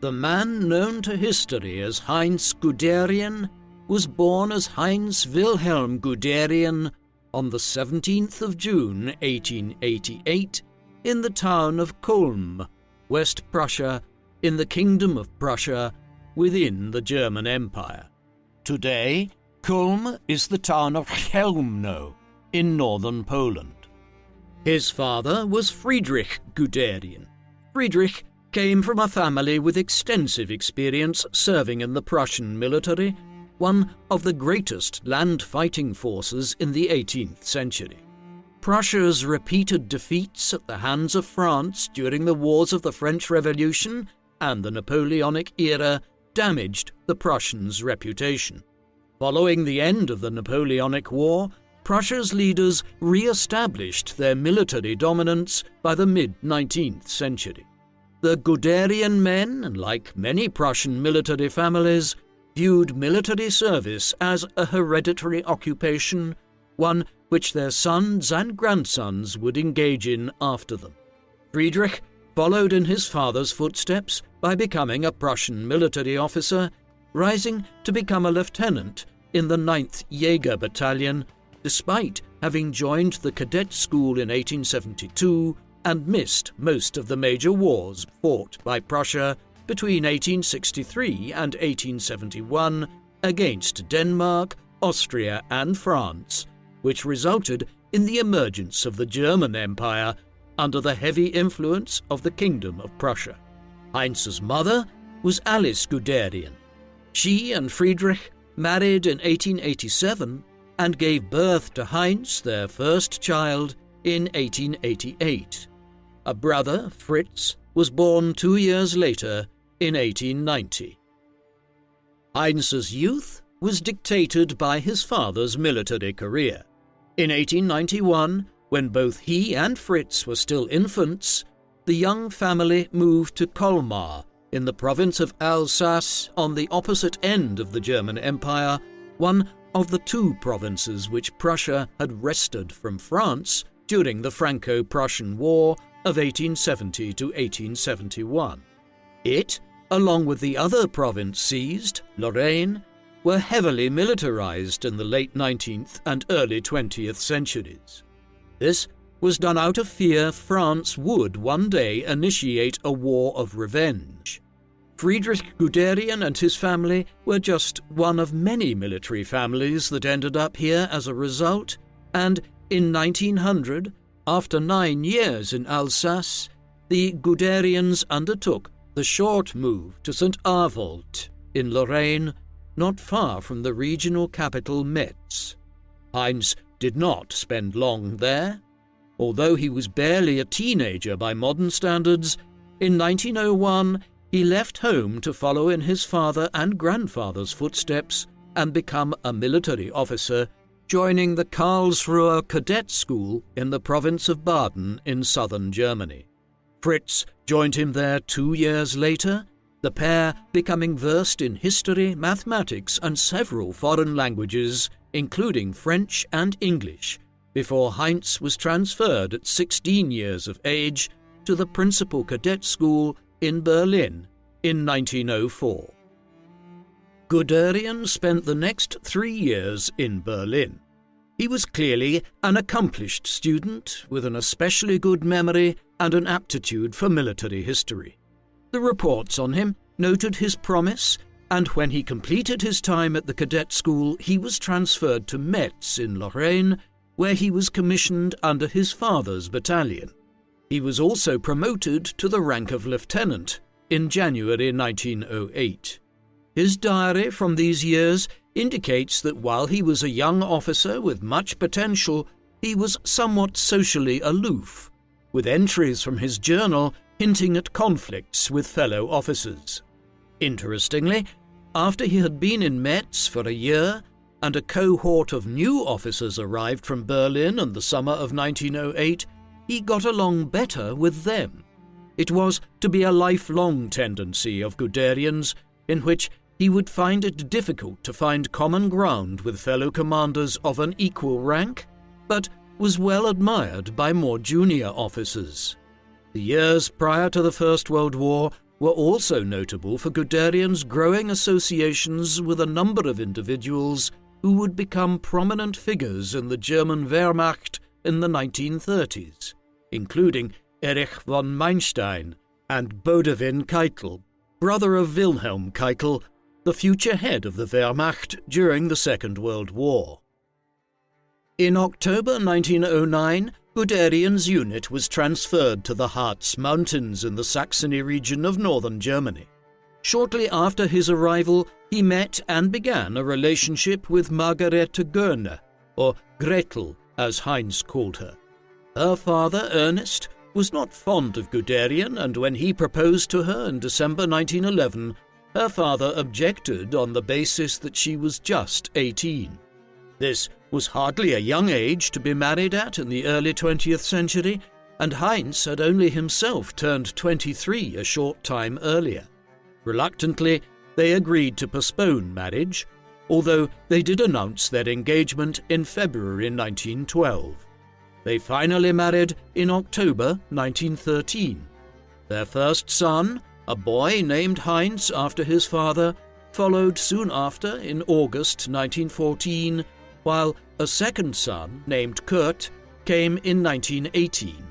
The man known to history as Heinz Guderian was born as Heinz Wilhelm Guderian on the 17th of June 1888 in the town of Kulm, West Prussia, in the Kingdom of Prussia, within the German Empire. Today, Kulm is the town of Chełmno in northern Poland. His father was Friedrich Guderian. Friedrich came from a family with extensive experience serving in the Prussian military, one of the greatest land fighting forces in the 18th century. Prussia's repeated defeats at the hands of France during the wars of the French Revolution and the Napoleonic era damaged the Prussians' reputation. Following the end of the Napoleonic War, Prussia's leaders re-established their military dominance by the mid-19th century. The Guderian men, like many Prussian military families, viewed military service as a hereditary occupation, one which their sons and grandsons would engage in after them. Friedrich followed in his father's footsteps by becoming a Prussian military officer, rising to become a lieutenant in the 9th Jaeger Battalion, despite having joined the cadet school in 1872 and missed most of the major wars fought by Prussia between 1863 and 1871 against Denmark, Austria and France, which resulted in the emergence of the German Empire under the heavy influence of the Kingdom of Prussia. Heinz's mother was Alice Guderian. She and Friedrich married in 1887 and gave birth to Heinz, their first child, in 1888. A brother, Fritz, was born 2 years later in 1890. Heinz's youth was dictated by his father's military career. In 1891, when both he and Fritz were still infants, the young family moved to Colmar in the province of Alsace on the opposite end of the German Empire, one of the two provinces which Prussia had wrested from France during the Franco-Prussian War of 1870 to 1871. It, along with the other province seized, Lorraine, were heavily militarized in the late 19th and early 20th centuries. This was done out of fear France would one day initiate a war of revenge. Friedrich Guderian and his family were just one of many military families that ended up here as a result, and in 1900, after 9 years in Alsace, the Guderians undertook the short move to St. Avold in Lorraine, not far from the regional capital Metz. Heinz did not spend long there. Although he was barely a teenager by modern standards, in 1901 he left home to follow in his father and grandfather's footsteps and become a military officer, joining the Karlsruher Cadet School in the province of Baden in southern Germany. Fritz joined him there 2 years later, the pair becoming versed in history, mathematics, and several foreign languages, including French and English, before Heinz was transferred at 16 years of age to the Principal Cadet School in Berlin in 1904. Guderian spent the next 3 years in Berlin. He was clearly an accomplished student with an especially good memory and an aptitude for military history. The reports on him noted his promise, and when he completed his time at the cadet school, he was transferred to Metz in Lorraine, where he was commissioned under his father's battalion. He was also promoted to the rank of lieutenant in January 1908. His diary from these years indicates that while he was a young officer with much potential, he was somewhat socially aloof, with entries from his journal hinting at conflicts with fellow officers. Interestingly, after he had been in Metz for a year, and a cohort of new officers arrived from Berlin in the summer of 1908, he got along better with them. It was to be a lifelong tendency of Guderian's, in which he would find it difficult to find common ground with fellow commanders of an equal rank, but was well admired by more junior officers. The years prior to the First World War were also notable for Guderian's growing associations with a number of individuals who would become prominent figures in the German Wehrmacht in the 1930s, including Erich von Manstein and Guderian Keitel, brother of Wilhelm Keitel, the future head of the Wehrmacht during the Second World War. In October 1909, Guderian's unit was transferred to the Harz Mountains in the Saxony region of northern Germany. Shortly after his arrival, he met and began a relationship with Margarete Görner, or Gretel, as Heinz called her. Her father, Ernest, was not fond of Guderian, and when he proposed to her in December 1911, her father objected on the basis that she was just 18. This was hardly a young age to be married at in the early 20th century, and Heinz had only himself turned 23 a short time earlier. Reluctantly, they agreed to postpone marriage, although they did announce their engagement in February 1912. They finally married in October 1913. Their first son, a boy named Heinz after his father, followed soon after in August 1914, while a second son, named Kurt, came in 1918.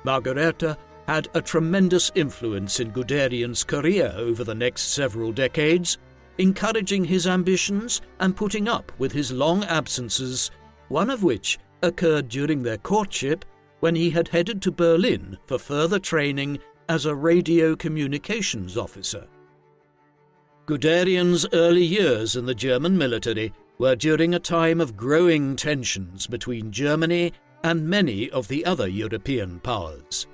Margarete had a tremendous influence in Guderian's career over the next several decades, encouraging his ambitions and putting up with his long absences, one of which occurred during their courtship when he had headed to Berlin for further training as a radio communications officer. Guderian's early years in the German military were during a time of growing tensions between Germany and many of the other European powers.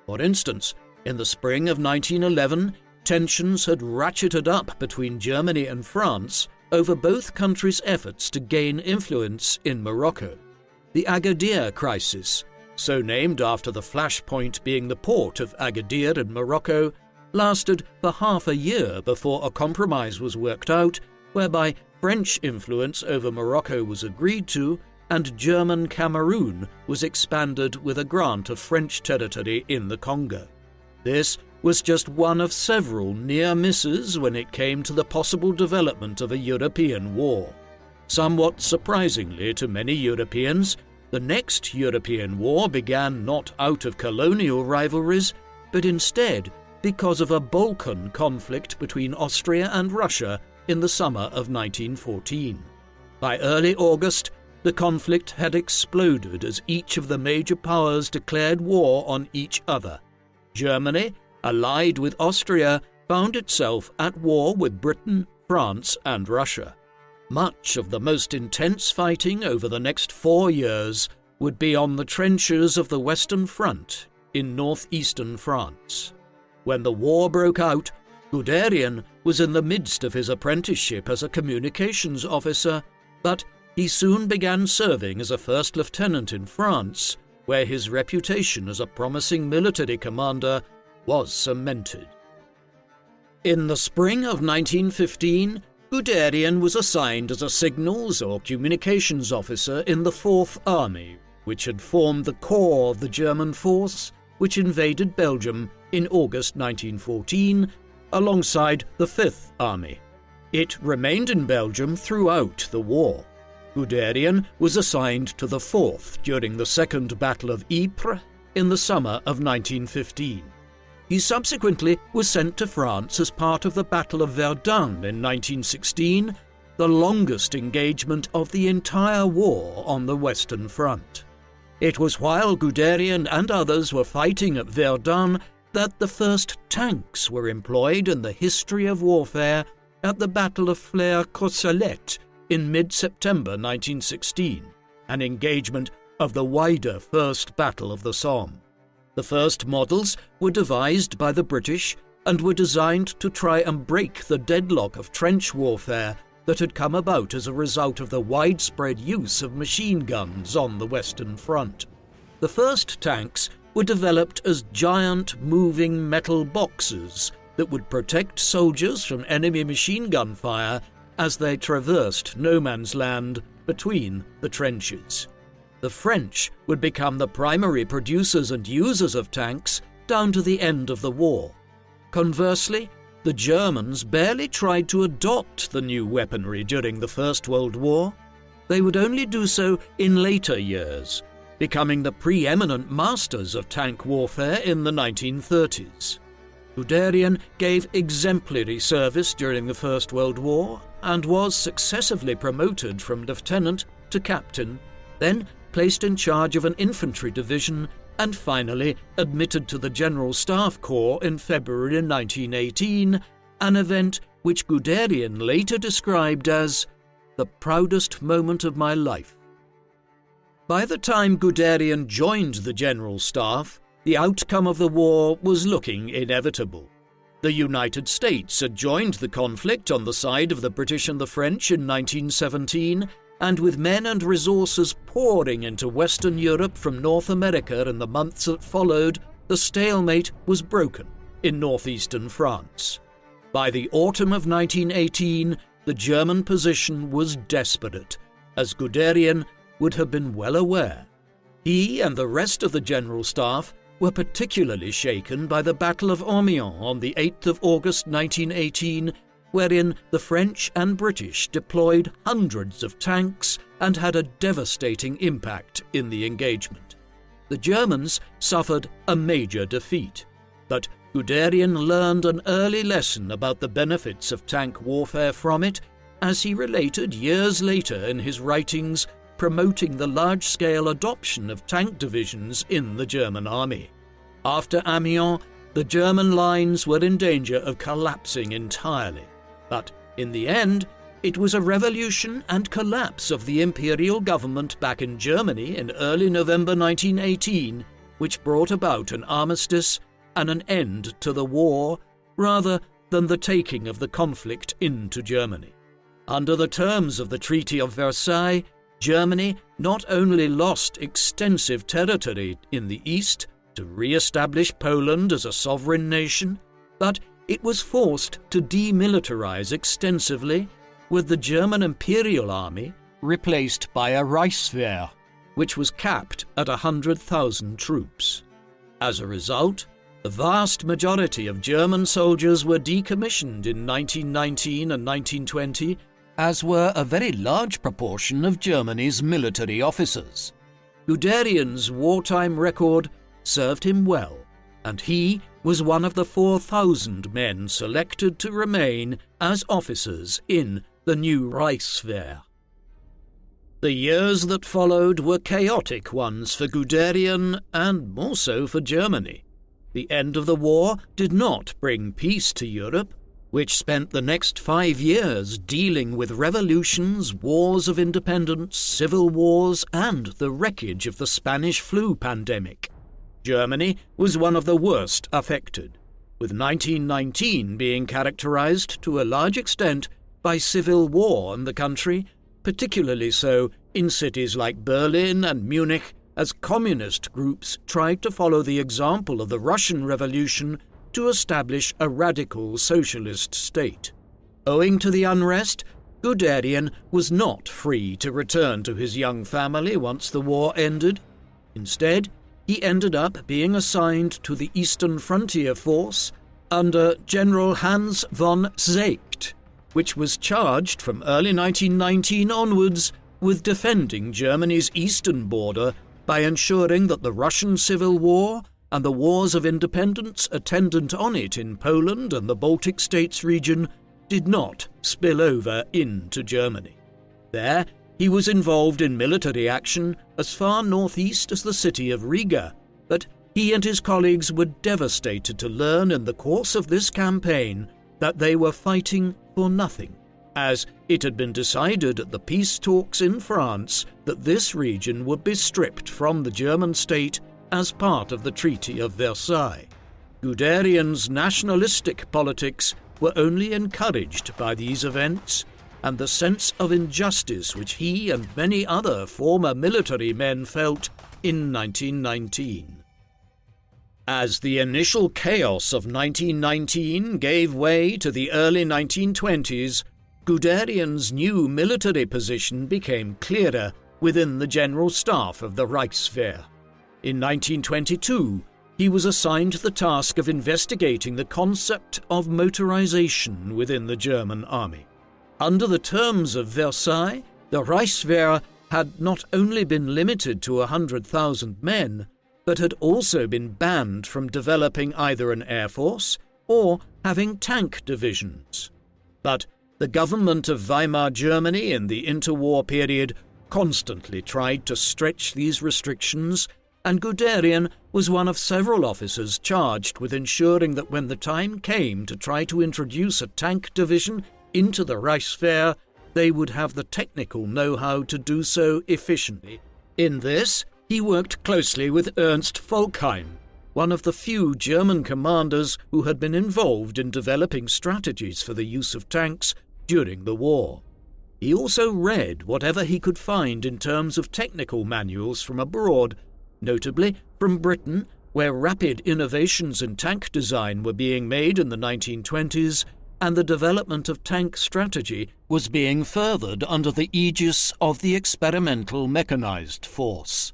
For instance, in the spring of 1911, tensions had ratcheted up between Germany and France over both countries' efforts to gain influence in Morocco. The Agadir crisis, so named after the flashpoint being the port of Agadir in Morocco, lasted for half a year before a compromise was worked out whereby French influence over Morocco was agreed to and German Cameroon was expanded with a grant of French territory in the Congo. This was just one of several near misses when it came to the possible development of a European war. Somewhat surprisingly to many Europeans, the next European war began not out of colonial rivalries, but instead because of a Balkan conflict between Austria and Russia in the summer of 1914. By early August, the conflict had exploded as each of the major powers declared war on each other. Germany, allied with Austria, found itself at war with Britain, France, and Russia. Much of the most intense fighting over the next 4 years would be on the trenches of the Western Front in northeastern France. When the war broke out, Guderian was in the midst of his apprenticeship as a communications officer, but he soon began serving as a first lieutenant in France, where his reputation as a promising military commander was cemented. In the spring of 1915, Guderian was assigned as a signals or communications officer in the 4th Army, which had formed the core of the German force which invaded Belgium in August 1914, alongside the 5th Army. It remained in Belgium throughout the war. Guderian was assigned to the 4th during the Second Battle of Ypres in the summer of 1915. He subsequently was sent to France as part of the Battle of Verdun in 1916, the longest engagement of the entire war on the Western Front. It was while Guderian and others were fighting at Verdun that the first tanks were employed in the history of warfare at the Battle of Flers-Courcelette in mid-September 1916, an engagement of the wider First Battle of the Somme. The first models were devised by the British and were designed to try and break the deadlock of trench warfare that had come about as a result of the widespread use of machine guns on the Western Front. The first tanks were developed as giant moving metal boxes that would protect soldiers from enemy machine gun fire as they traversed no man's land between the trenches. The French would become the primary producers and users of tanks down to the end of the war. Conversely, the Germans barely tried to adopt the new weaponry during the First World War. They would only do so in later years, becoming the preeminent masters of tank warfare in the 1930s. Guderian gave exemplary service during the First World War and was successively promoted from lieutenant to captain, then placed in charge of an infantry division, and finally admitted to the General Staff Corps in February 1918, an event which Guderian later described as the proudest moment of my life. By the time Guderian joined the General Staff, the outcome of the war was looking inevitable. The United States had joined the conflict on the side of the British and the French in 1917, and with men and resources pouring into Western Europe from North America in the months that followed, the stalemate was broken in northeastern France. By the autumn of 1918, the German position was desperate, as Guderian would have been well aware. He and the rest of the General Staff were particularly shaken by the Battle of Amiens on the 8th of August 1918, wherein the French and British deployed hundreds of tanks and had a devastating impact in the engagement. The Germans suffered a major defeat, but Guderian learned an early lesson about the benefits of tank warfare from it, as he related years later in his writings promoting the large-scale adoption of tank divisions in the German army. After Amiens, the German lines were in danger of collapsing entirely. But in the end, it was a revolution and collapse of the imperial government back in Germany in early November 1918 which brought about an armistice and an end to the war, rather than the taking of the conflict into Germany. Under the terms of the Treaty of Versailles, Germany not only lost extensive territory in the east to re-establish Poland as a sovereign nation, but it was forced to demilitarize extensively, with the German Imperial Army replaced by a Reichswehr, which was capped at 100,000 troops. As a result, the vast majority of German soldiers were decommissioned in 1919 and 1920, as were a very large proportion of Germany's military officers. Guderian's wartime record served him well, and he was one of the 4,000 men selected to remain as officers in the new Reichswehr. The years that followed were chaotic ones for Guderian and more so for Germany. The end of the war did not bring peace to Europe, which spent the next 5 years dealing with revolutions, wars of independence, civil wars, and the wreckage of the Spanish flu pandemic. Germany was one of the worst affected, with 1919 being characterized to a large extent by civil war in the country, particularly so in cities like Berlin and Munich, as communist groups tried to follow the example of the Russian Revolution to establish a radical socialist state. Owing to the unrest, Guderian was not free to return to his young family once the war ended. Instead, he ended up being assigned to the Eastern Frontier Force under General Heinz von Seeckt, which was charged from early 1919 onwards with defending Germany's eastern border by ensuring that the Russian Civil War and the wars of independence attendant on it in Poland and the Baltic States region did not spill over into Germany. There, he was involved in military action as far northeast as the city of Riga, but he and his colleagues were devastated to learn in the course of this campaign that they were fighting for nothing, as it had been decided at the peace talks in France that this region would be stripped from the German state as part of the Treaty of Versailles. Guderian's nationalistic politics were only encouraged by these events, and the sense of injustice which he and many other former military men felt in 1919. As the initial chaos of 1919 gave way to the early 1920s, Guderian's new military position became clearer within the general staff of the Reichswehr. In 1922, he was assigned the task of investigating the concept of motorization within the German army. Under the terms of Versailles, the Reichswehr had not only been limited to 100,000 men, but had also been banned from developing either an air force or having tank divisions. But the government of Weimar Germany in the interwar period constantly tried to stretch these restrictions, and Guderian was one of several officers charged with ensuring that when the time came to try to introduce a tank division into the Reichswehr, they would have the technical know-how to do so efficiently. In this, he worked closely with Ernst Volkheim, one of the few German commanders who had been involved in developing strategies for the use of tanks during the war. He also read whatever he could find in terms of technical manuals from abroad, notably from Britain, where rapid innovations in tank design were being made in the 1920s, and the development of tank strategy was being furthered under the aegis of the experimental mechanized force.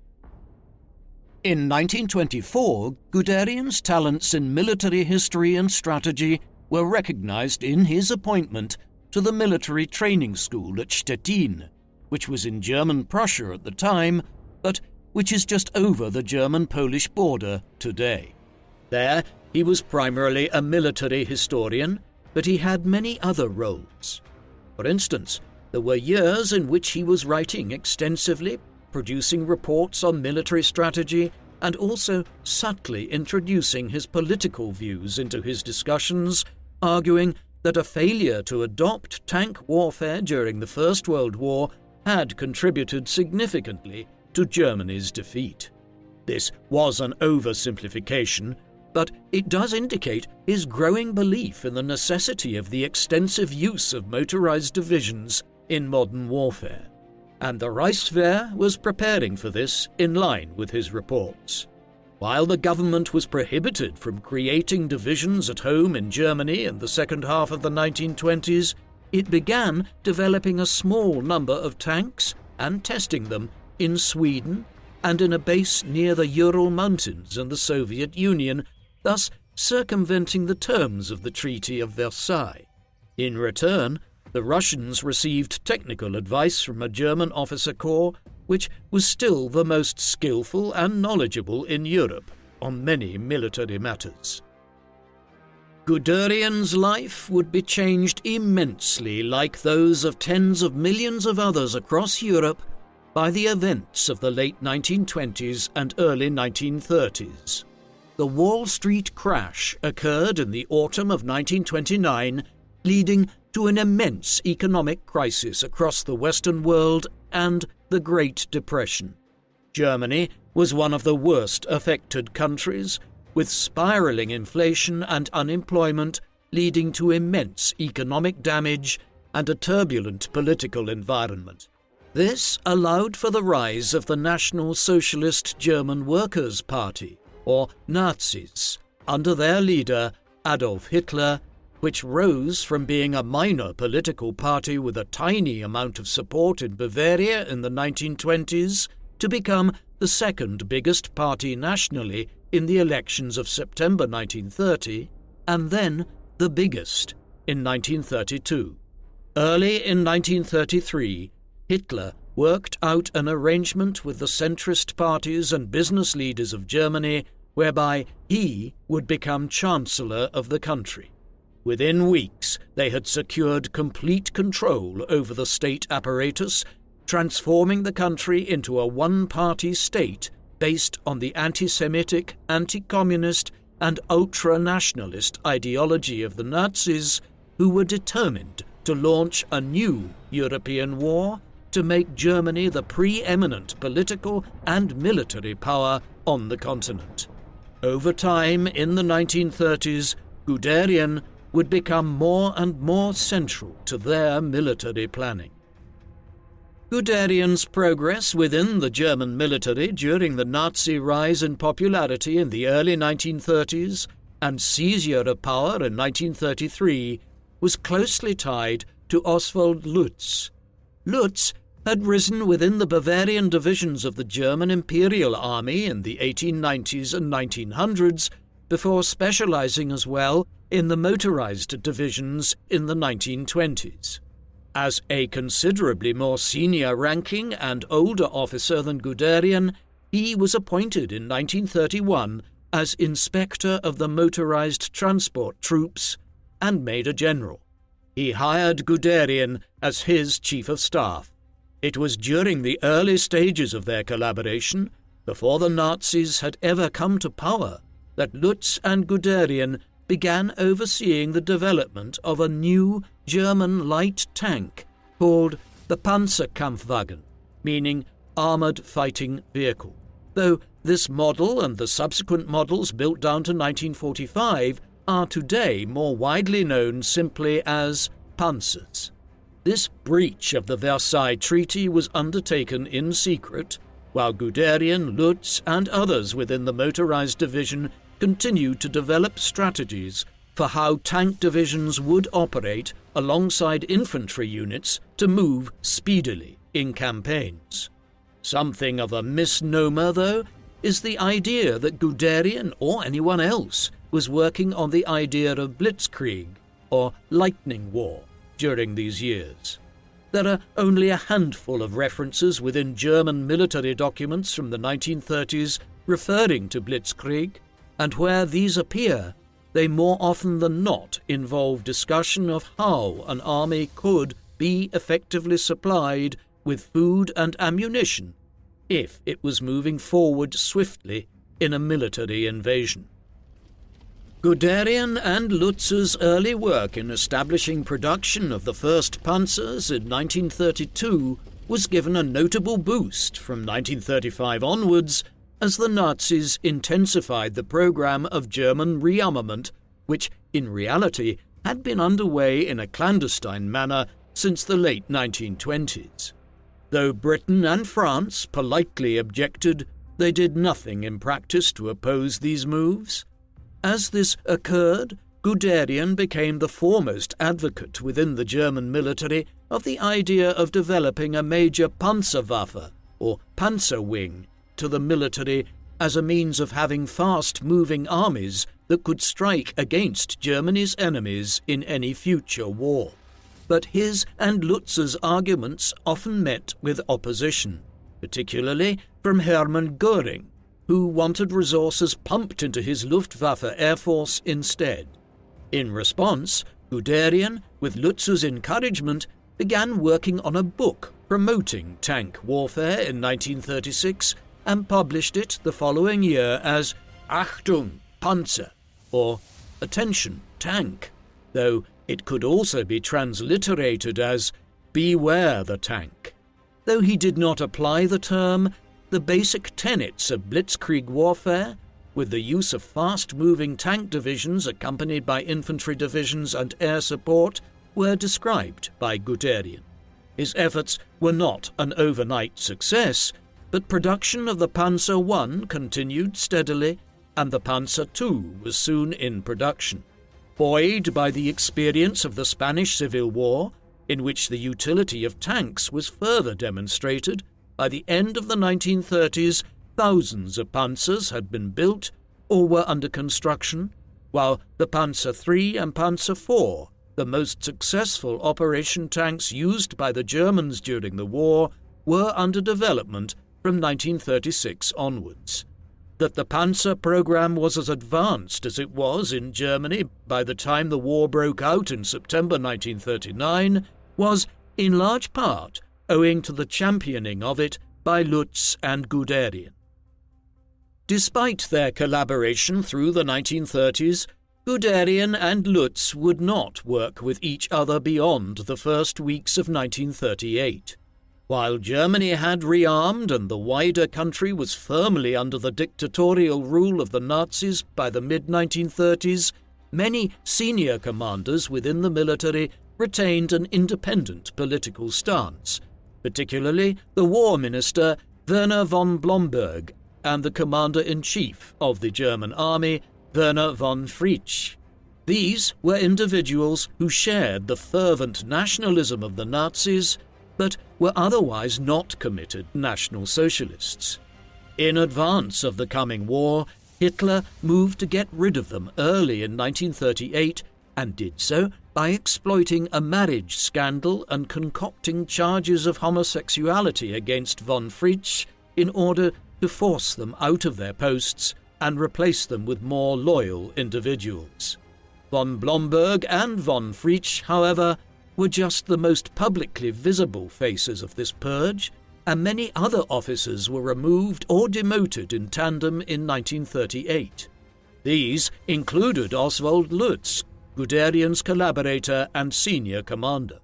In 1924, Guderian's talents in military history and strategy were recognized in his appointment to the military training school at Stettin, which was in German Prussia at the time, but which is just over the German-Polish border today. There, he was primarily a military historian, but he had many other roles. For instance, there were years in which he was writing extensively, producing reports on military strategy, and also subtly introducing his political views into his discussions, arguing that a failure to adopt tank warfare during the First World War had contributed significantly to Germany's defeat. This was an oversimplification, but it does indicate his growing belief in the necessity of the extensive use of motorized divisions in modern warfare, and the Reichswehr was preparing for this in line with his reports. While the government was prohibited from creating divisions at home in Germany in the second half of the 1920s, it began developing a small number of tanks and testing them in Sweden and in a base near the Ural Mountains in the Soviet Union, thus circumventing the terms of the Treaty of Versailles. In return, the Russians received technical advice from a German officer corps which was still the most skillful and knowledgeable in Europe on many military matters. Guderian's life would be changed immensely, like those of tens of millions of others across Europe, by the events of the late 1920s and early 1930s. The Wall Street crash occurred in the autumn of 1929, leading to an immense economic crisis across the Western world and the Great Depression. Germany was one of the worst affected countries, with spiraling inflation and unemployment leading to immense economic damage and a turbulent political environment. This allowed for the rise of the National Socialist German Workers' Party, or Nazis, under their leader Adolf Hitler, which rose from being a minor political party with a tiny amount of support in Bavaria in the 1920s to become the second biggest party nationally in the elections of September 1930, and then the biggest in 1932. Early in 1933, Hitler worked out an arrangement with the centrist parties and business leaders of Germany whereby he would become Chancellor of the country. Within weeks, they had secured complete control over the state apparatus, transforming the country into a one-party state based on the anti-Semitic, anti-communist, and ultra-nationalist ideology of the Nazis, who were determined to launch a new European war to make Germany the preeminent political and military power on the continent. Over time, in the 1930s, Guderian would become more and more central to their military planning. Guderian's progress within the German military during the Nazi rise in popularity in the early 1930s and seizure of power in 1933 was closely tied to Oswald Lutz. Lutz had risen within the Bavarian divisions of the German Imperial Army in the 1890s and 1900s, before specializing as well in the motorized divisions in the 1920s. As a considerably more senior-ranking and older officer than Guderian, he was appointed in 1931 as Inspector of the Motorized Transport Troops and made a general. He hired Guderian as his chief of staff. It was during the early stages of their collaboration, before the Nazis had ever come to power, that Lutz and Guderian began overseeing the development of a new German light tank called the Panzerkampfwagen, meaning armoured fighting vehicle, though this model and the subsequent models built down to 1945 are today more widely known simply as Panzers. This breach of the Versailles Treaty was undertaken in secret, while Guderian, Lutz, and others within the motorized division continued to develop strategies for how tank divisions would operate alongside infantry units to move speedily in campaigns. Something of a misnomer, though, is the idea that Guderian or anyone else was working on the idea of Blitzkrieg, or lightning war, during these years. There are only a handful of references within German military documents from the 1930s referring to Blitzkrieg, and where these appear, they more often than not involve discussion of how an army could be effectively supplied with food and ammunition if it was moving forward swiftly in a military invasion. Guderian and Lutz's early work in establishing production of the first Panzers in 1932 was given a notable boost from 1935 onwards as the Nazis intensified the program of German rearmament, which in reality had been underway in a clandestine manner since the late 1920s. Though Britain and France politely objected, they did nothing in practice to oppose these moves. As this occurred, Guderian became the foremost advocate within the German military of the idea of developing a major Panzerwaffe, or Panzer wing, to the military as a means of having fast-moving armies that could strike against Germany's enemies in any future war. But his and Lutz's arguments often met with opposition, particularly from Hermann Göring, who wanted resources pumped into his Luftwaffe Air Force instead. In response, Guderian, with Lutz's encouragement, began working on a book promoting tank warfare in 1936 and published it the following year as Achtung, Panzer, or Attention, Tank, though it could also be transliterated as Beware the Tank. Though he did not apply the term, the basic tenets of Blitzkrieg warfare, with the use of fast-moving tank divisions accompanied by infantry divisions and air support, were described by Guderian. His efforts were not an overnight success, but production of the Panzer I continued steadily, and the Panzer II was soon in production. Buoyed by the experience of the Spanish Civil War, in which the utility of tanks was further demonstrated, by the end of the 1930s, thousands of Panzers had been built or were under construction, while the Panzer III and Panzer IV, the most successful operation tanks used by the Germans during the war, were under development from 1936 onwards. That the Panzer program was as advanced as it was in Germany by the time the war broke out in September 1939 was, in large part, owing to the championing of it by Lutz and Guderian. Despite their collaboration through the 1930s, Guderian and Lutz would not work with each other beyond the first weeks of 1938. While Germany had rearmed and the wider country was firmly under the dictatorial rule of the Nazis by the mid-1930s, many senior commanders within the military retained an independent political stance, particularly the War Minister Werner von Blomberg and the Commander-in-Chief of the German Army, Werner von Fritsch. These were individuals who shared the fervent nationalism of the Nazis, but were otherwise not committed National Socialists. In advance of the coming war, Hitler moved to get rid of them early in 1938 and did so by exploiting a marriage scandal and concocting charges of homosexuality against von Fritsch in order to force them out of their posts and replace them with more loyal individuals. Von Blomberg and von Fritsch, however, were just the most publicly visible faces of this purge, and many other officers were removed or demoted in tandem in 1938. These included Oswald Lutz, Guderian's collaborator and senior commander.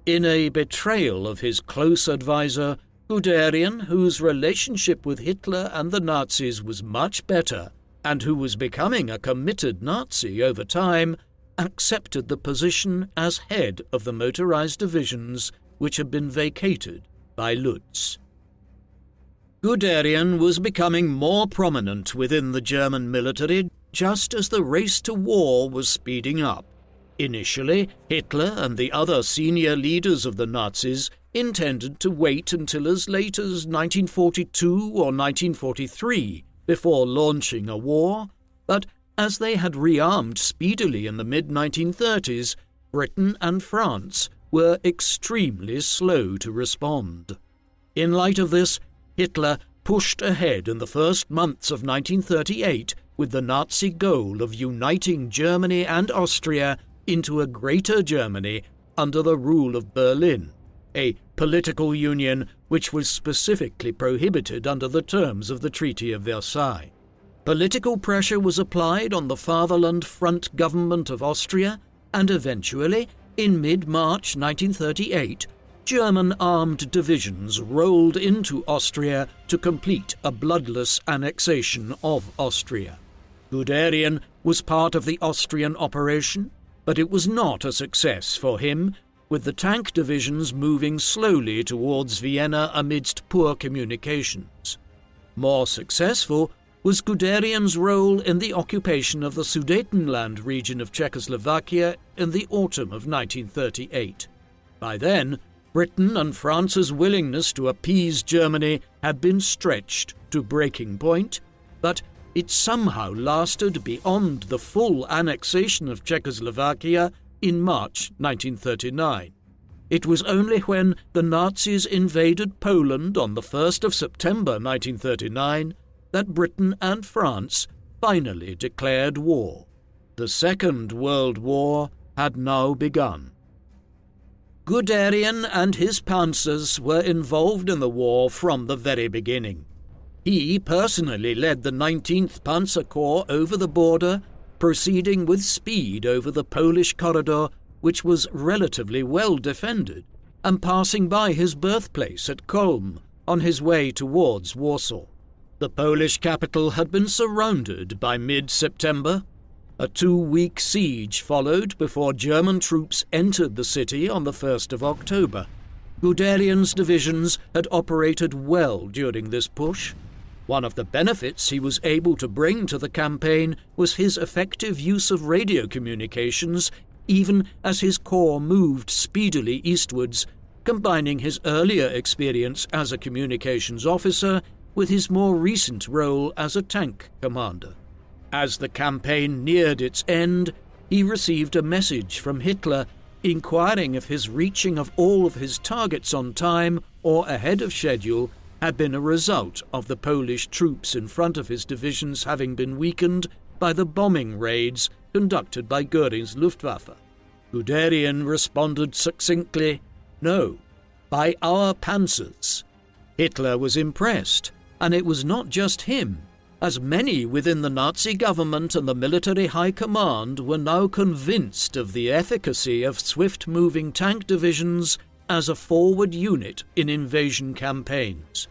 In a betrayal of his close advisor, Guderian, whose relationship with Hitler and the Nazis was much better, and who was becoming a committed Nazi over time, accepted the position as head of the motorized divisions which had been vacated by Lutz. Guderian was becoming more prominent within the German military just as the race to war was speeding up. Initially, Hitler and the other senior leaders of the Nazis intended to wait until as late as 1942 or 1943 before launching a war, but as they had rearmed speedily in the mid-1930s, Britain and France were extremely slow to respond. In light of this, Hitler pushed ahead in the first months of 1938 with the Nazi goal of uniting Germany and Austria into a Greater Germany under the rule of Berlin, a political union which was specifically prohibited under the terms of the Treaty of Versailles. Political pressure was applied on the Fatherland Front government of Austria, and eventually, in mid-March 1938, German armed divisions rolled into Austria to complete a bloodless annexation of Austria. Guderian was part of the Austrian operation, but it was not a success for him, with the tank divisions moving slowly towards Vienna amidst poor communications. More successful was Guderian's role in the occupation of the Sudetenland region of Czechoslovakia in the autumn of 1938. By then, Britain and France's willingness to appease Germany had been stretched to breaking point, but it somehow lasted beyond the full annexation of Czechoslovakia in March 1939. It was only when the Nazis invaded Poland on the 1st of September 1939 that Britain and France finally declared war. The Second World War had now begun. Guderian and his Panzers were involved in the war from the very beginning. He personally led the 19th Panzer Corps over the border, proceeding with speed over the Polish corridor, which was relatively well defended, and passing by his birthplace at Kulm on his way towards Warsaw. The Polish capital had been surrounded by mid-September. A 2-week siege followed before German troops entered the city on the 1st of October. Guderian's divisions had operated well during this push. One of the benefits he was able to bring to the campaign was his effective use of radio communications, even as his corps moved speedily eastwards, combining his earlier experience as a communications officer with his more recent role as a tank commander. As the campaign neared its end, he received a message from Hitler inquiring if his reaching of all of his targets on time or ahead of schedule had been a result of the Polish troops in front of his divisions having been weakened by the bombing raids conducted by Göring's Luftwaffe. Guderian responded succinctly, "No, by our panzers." Hitler was impressed, and it was not just him, as many within the Nazi government and the military high command were now convinced of the efficacy of swift-moving tank divisions as a forward unit in invasion campaigns.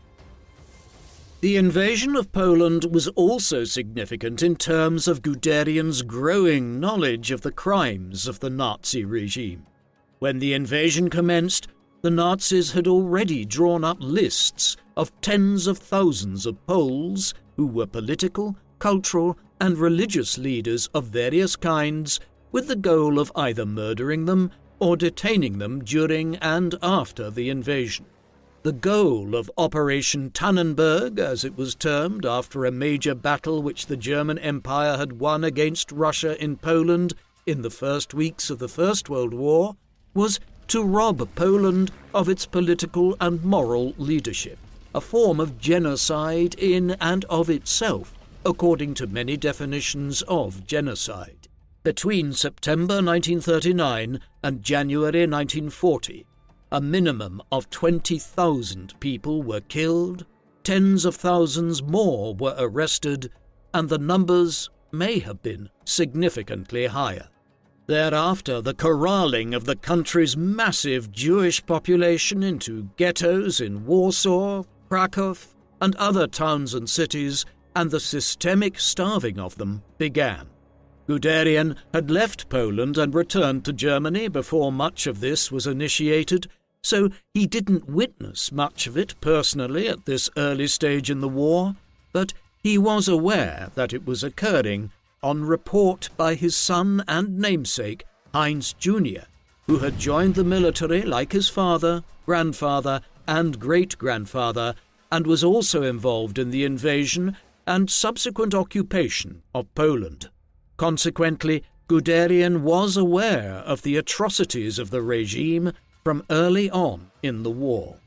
The invasion of Poland was also significant in terms of Guderian's growing knowledge of the crimes of the Nazi regime. When the invasion commenced, the Nazis had already drawn up lists of tens of thousands of Poles who were political, cultural, and religious leaders of various kinds, with the goal of either murdering them, or detaining them during and after the invasion. The goal of Operation Tannenberg, as it was termed after a major battle which the German Empire had won against Russia in Poland in the first weeks of the First World War, was to rob Poland of its political and moral leadership, a form of genocide in and of itself, according to many definitions of genocide. Between September 1939 and January 1940, a minimum of 20,000 people were killed, tens of thousands more were arrested, and the numbers may have been significantly higher. Thereafter, the corralling of the country's massive Jewish population into ghettos in Warsaw, Krakow, and other towns and cities, and the systemic starving of them began. Guderian had left Poland and returned to Germany before much of this was initiated, so he didn't witness much of it personally at this early stage in the war, but he was aware that it was occurring on report by his son and namesake, Heinz Jr., who had joined the military like his father, grandfather, and great-grandfather, and was also involved in the invasion and subsequent occupation of Poland. Consequently, Guderian was aware of the atrocities of the regime from early on in the war.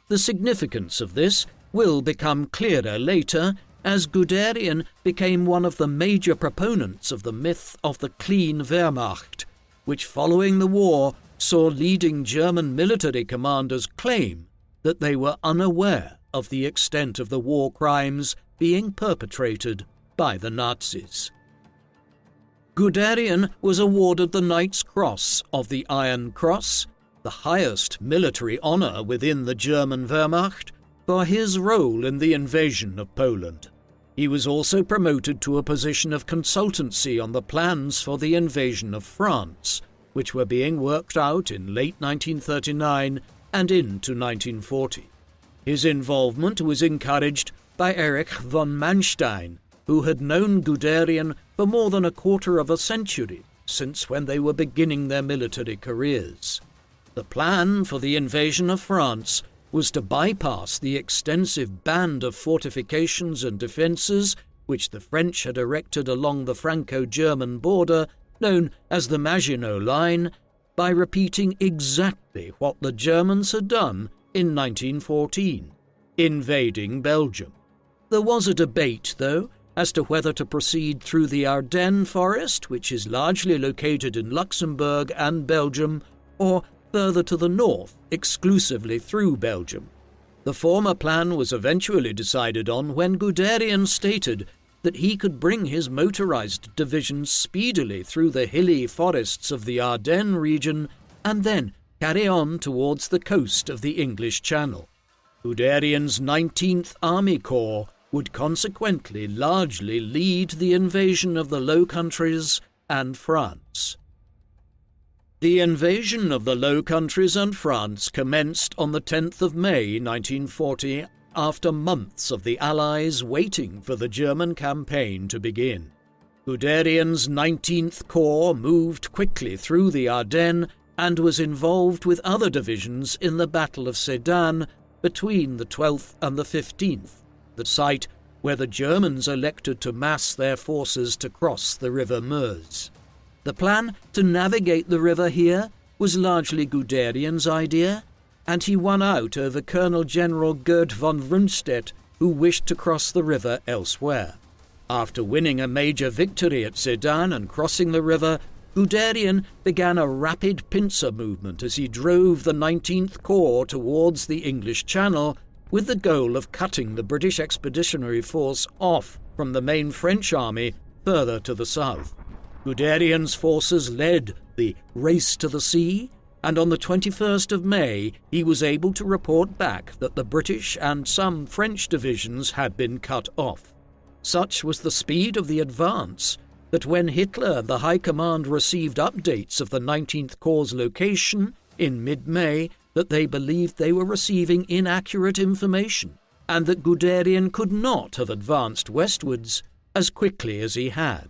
The significance of this will become clearer later, as Guderian became one of the major proponents of the myth of the clean Wehrmacht, which following the war saw leading German military commanders claim that they were unaware of the extent of the war crimes being perpetrated by the Nazis. Guderian was awarded the Knight's Cross of the Iron Cross, the highest military honor within the German Wehrmacht, for his role in the invasion of Poland. He was also promoted to a position of consultancy on the plans for the invasion of France, which were being worked out in late 1939 and into 1940. His involvement was encouraged by Erich von Manstein, who had known Guderian for more than a quarter of a century, since when they were beginning their military careers. The plan for the invasion of France was to bypass the extensive band of fortifications and defences which the French had erected along the Franco-German border, known as the Maginot Line, by repeating exactly what the Germans had done in 1914, invading Belgium. There was a debate, though, as to whether to proceed through the Ardennes forest, which is largely located in Luxembourg and Belgium, or further to the north, exclusively through Belgium. The former plan was eventually decided on when Guderian stated that he could bring his motorized divisions speedily through the hilly forests of the Ardennes region and then carry on towards the coast of the English Channel. Guderian's 19th Army Corps would consequently largely lead the invasion of the Low Countries and France. The invasion of the Low Countries and France commenced on the 10th of May 1940, after months of the Allies waiting for the German campaign to begin. Guderian's 19th Corps moved quickly through the Ardennes and was involved with other divisions in the Battle of Sedan between the 12th and the 15th, the site where the Germans elected to mass their forces to cross the River Meuse. The plan to navigate the river here was largely Guderian's idea, and he won out over Colonel General Gerd von Rundstedt, who wished to cross the river elsewhere. After winning a major victory at Sedan and crossing the river, Guderian began a rapid pincer movement as he drove the 19th Corps towards the English Channel, with the goal of cutting the British Expeditionary Force off from the main French army further to the south. Guderian's forces led the race to the sea, and on the 21st of May he was able to report back that the British and some French divisions had been cut off. Such was the speed of the advance that when Hitler and the High Command received updates of the 19th Corps' location in mid-May, that they believed they were receiving inaccurate information, and that Guderian could not have advanced westwards as quickly as he had.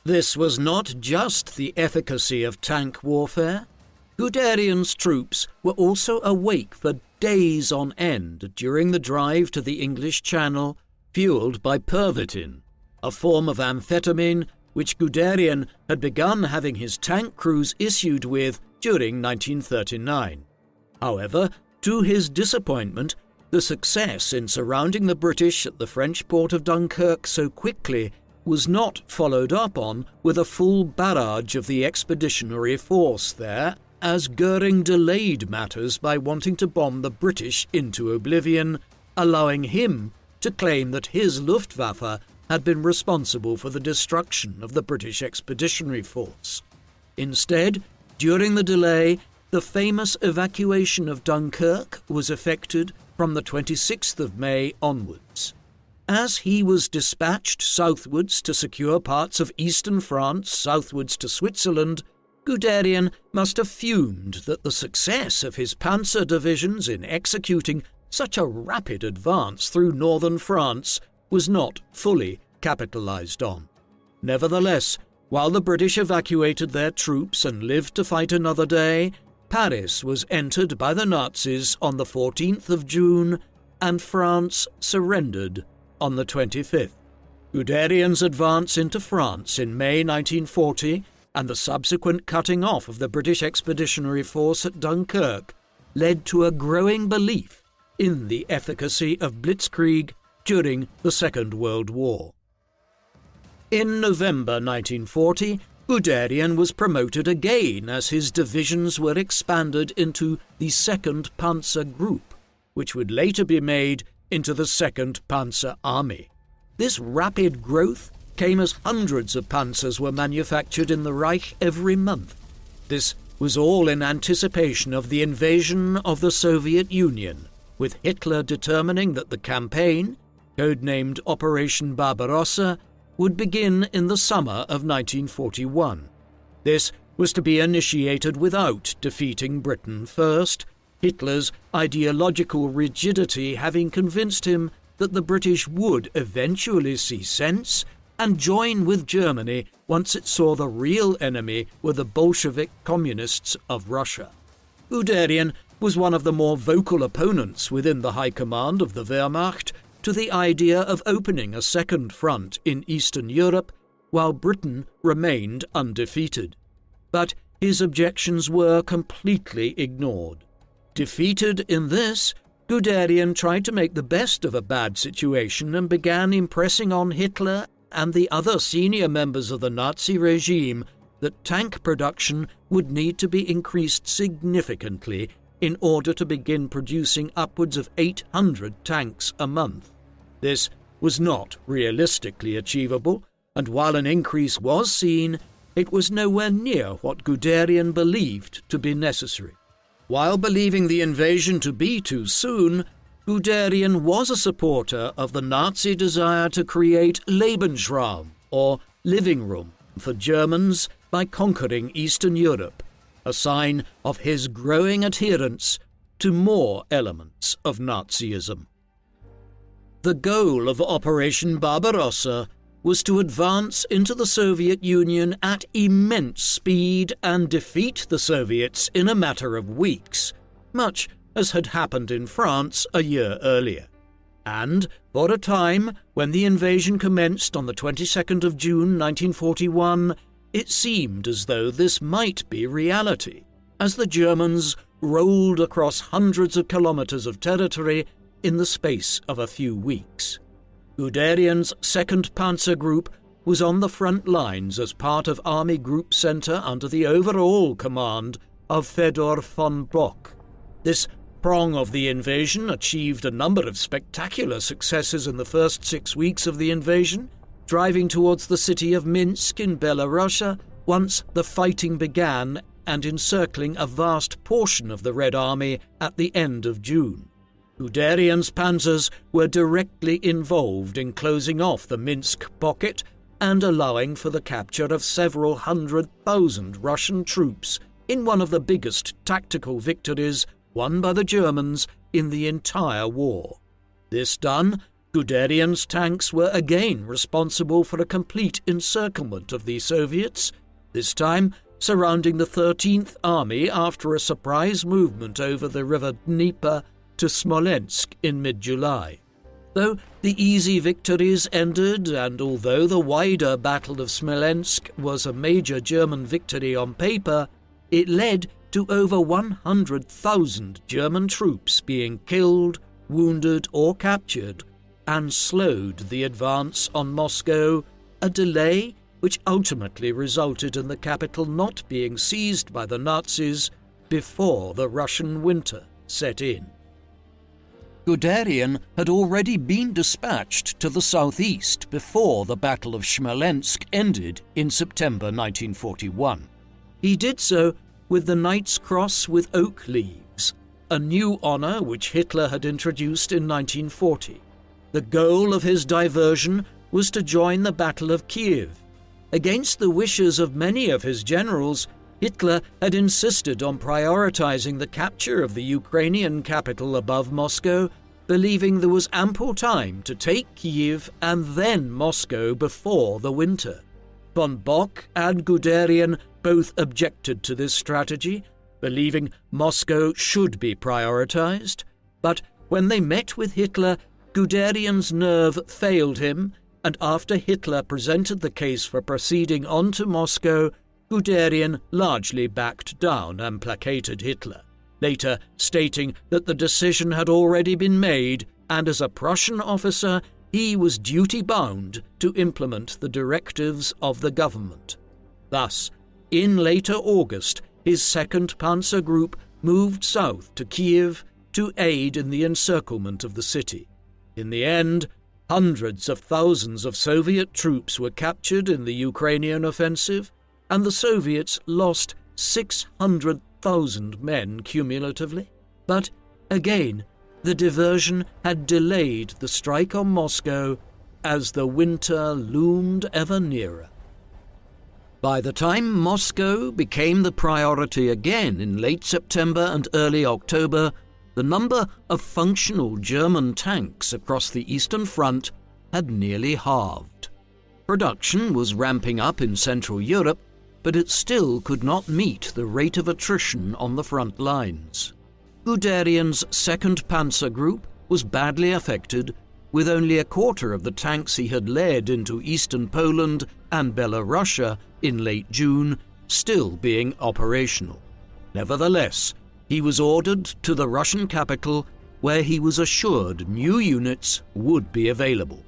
This was not just the efficacy of tank warfare. Guderian's troops were also awake for days on end during the drive to the English Channel, fueled by pervitin, a form of amphetamine which Guderian had begun having his tank crews issued with during 1939. However, to his disappointment, the success in surrounding the British at the French port of Dunkirk so quickly was not followed up on with a full barrage of the expeditionary force there, as Goering delayed matters by wanting to bomb the British into oblivion, allowing him to claim that his Luftwaffe had been responsible for the destruction of the British Expeditionary Force. Instead, during the delay, the famous evacuation of Dunkirk was effected from the 26th of May onwards. As he was dispatched southwards to secure parts of eastern France southwards to Switzerland, Guderian must have fumed that the success of his Panzer divisions in executing such a rapid advance through northern France was not fully capitalized on. Nevertheless, while the British evacuated their troops and lived to fight another day, Paris was entered by the Nazis on the 14th of June, and France surrendered on the 25th. Guderian's advance into France in May 1940 and the subsequent cutting off of the British Expeditionary Force at Dunkirk led to a growing belief in the efficacy of Blitzkrieg during the Second World War. In November 1940, Guderian was promoted again as his divisions were expanded into the 2nd Panzer Group, which would later be made into the 2nd Panzer Army. This rapid growth came as hundreds of panzers were manufactured in the Reich every month. This was all in anticipation of the invasion of the Soviet Union, with Hitler determining that the campaign, codenamed Operation Barbarossa, would begin in the summer of 1941. This was to be initiated without defeating Britain first, Hitler's ideological rigidity having convinced him that the British would eventually see sense and join with Germany once it saw the real enemy were the Bolshevik communists of Russia. Guderian was one of the more vocal opponents within the high command of the Wehrmacht to the idea of opening a second front in Eastern Europe while Britain remained undefeated. But his objections were completely ignored. Defeated in this, Guderian tried to make the best of a bad situation and began impressing on Hitler and the other senior members of the Nazi regime that tank production would need to be increased significantly in order to begin producing upwards of 800 tanks a month. This was not realistically achievable, and while an increase was seen, it was nowhere near what Guderian believed to be necessary. While believing the invasion to be too soon, Guderian was a supporter of the Nazi desire to create Lebensraum, or living room, for Germans by conquering Eastern Europe, a sign of his growing adherence to more elements of Nazism. The goal of Operation Barbarossa was to advance into the Soviet Union at immense speed and defeat the Soviets in a matter of weeks, much as had happened in France a year earlier. And, for a time, when the invasion commenced on the 22nd of June 1941, it seemed as though this might be reality, as the Germans rolled across hundreds of kilometers of territory in the space of a few weeks. Guderian's 2nd Panzer Group was on the front lines as part of Army Group Center under the overall command of Fedor von Bock. This prong of the invasion achieved a number of spectacular successes in the first 6 weeks of the invasion, driving towards the city of Minsk in Belarus once the fighting began and encircling a vast portion of the Red Army at the end of June. Guderian's panzers were directly involved in closing off the Minsk pocket and allowing for the capture of several 100,000 Russian troops in one of the biggest tactical victories won by the Germans in the entire war. This done, Guderian's tanks were again responsible for a complete encirclement of the Soviets, this time surrounding the 13th Army after a surprise movement over the river Dnieper to Smolensk in mid-July. Though the easy victories ended, and although the wider Battle of Smolensk was a major German victory on paper, it led to over 100,000 German troops being killed, wounded or captured, and slowed the advance on Moscow, a delay which ultimately resulted in the capital not being seized by the Nazis before the Russian winter set in. Guderian had already been dispatched to the southeast before the Battle of Smolensk ended in September 1941. He did so with the Knight's Cross with oak leaves, a new honour which Hitler had introduced in 1940. The goal of his diversion was to join the Battle of Kiev. Against the wishes of many of his generals, Hitler had insisted on prioritizing the capture of the Ukrainian capital above Moscow, believing there was ample time to take Kiev and then Moscow before the winter. Von Bock and Guderian both objected to this strategy, believing Moscow should be prioritized, but when they met with Hitler, Guderian's nerve failed him, and after Hitler presented the case for proceeding on to Moscow, Guderian largely backed down and placated Hitler, later stating that the decision had already been made, and as a Prussian officer, he was duty-bound to implement the directives of the government. Thus, in later August, his 2nd Panzer Group moved south to Kiev to aid in the encirclement of the city. In the end, hundreds of thousands of Soviet troops were captured in the Ukrainian offensive, and the Soviets lost 600,000 men cumulatively. But again, the diversion had delayed the strike on Moscow as the winter loomed ever nearer. By the time Moscow became the priority again in late September and early October, the number of functional German tanks across the Eastern Front had nearly halved. Production was ramping up in Central Europe, but it still could not meet the rate of attrition on the front lines. Guderian's 2nd Panzer Group was badly affected, with only a quarter of the tanks he had led into eastern Poland and Belorussia in late June still being operational. Nevertheless, he was ordered to the Russian capital, where he was assured new units would be available.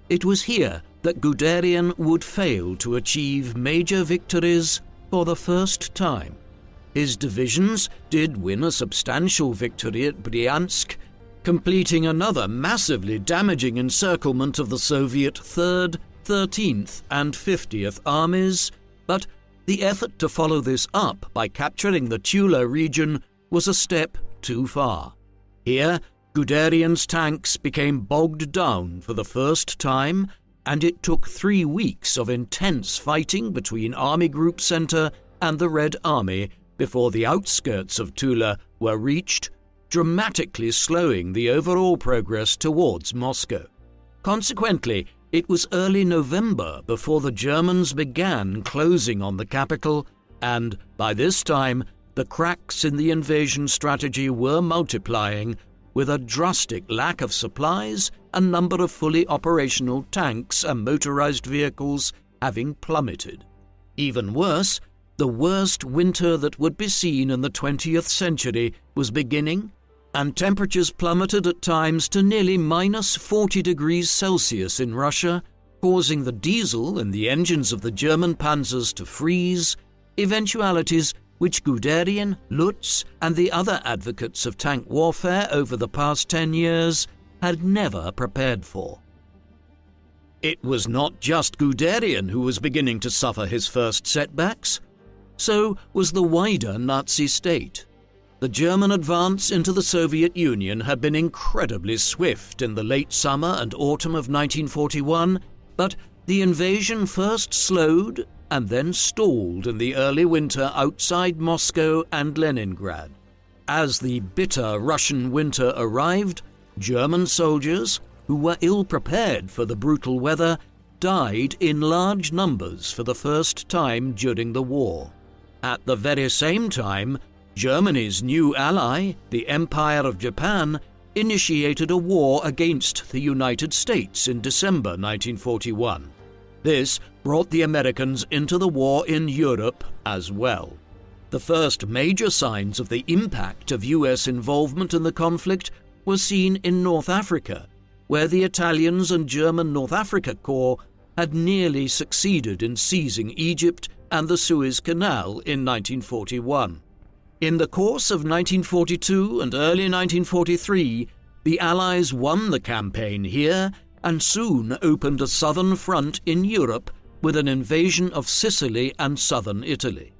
It was here that Guderian would fail to achieve major victories for the first time. His divisions did win a substantial victory at Bryansk, completing another massively damaging encirclement of the Soviet 3rd, 13th and 50th Armies, but the effort to follow this up by capturing the Tula region was a step too far. Here, Guderian's tanks became bogged down for the first time, and it took 3 weeks of intense fighting between Army Group Center and the Red Army before the outskirts of Tula were reached, dramatically slowing the overall progress towards Moscow. Consequently, it was early November before the Germans began closing on the capital, and by this time, the cracks in the invasion strategy were multiplying, with a drastic lack of supplies and number of fully operational tanks and motorized vehicles having plummeted. Even worse, the worst winter that would be seen in the 20th century was beginning, and temperatures plummeted at times to nearly minus 40 degrees Celsius in Russia, causing the diesel in the engines of the German panzers to freeze, eventualities which Guderian, Lutz, and the other advocates of tank warfare over the past 10 years had never prepared for. It was not just Guderian who was beginning to suffer his first setbacks. So was the wider Nazi state. The German advance into the Soviet Union had been incredibly swift in the late summer and autumn of 1941, but the invasion first slowed and then stalled in the early winter outside Moscow and Leningrad. As the bitter Russian winter arrived, German soldiers, who were ill-prepared for the brutal weather, died in large numbers for the first time during the war. At the very same time, Germany's new ally, the Empire of Japan, initiated a war against the United States in December 1941. This brought the Americans into the war in Europe as well. The first major signs of the impact of US involvement in the conflict were seen in North Africa, where the Italians and German North Africa Corps had nearly succeeded in seizing Egypt and the Suez Canal in 1941. In the course of 1942 and early 1943, the Allies won the campaign here and soon opened a southern front in Europe with an invasion of Sicily and southern Italy.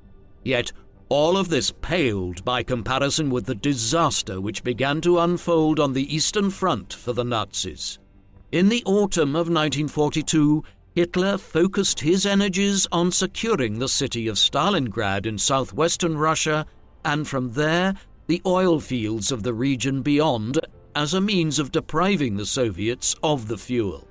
Yet all of this paled by comparison with the disaster which began to unfold on the Eastern Front for the Nazis. In the autumn of 1942, Hitler focused his energies on securing the city of Stalingrad in southwestern Russia, and from there the oil fields of the region beyond, as a means of depriving the Soviets of the fuel.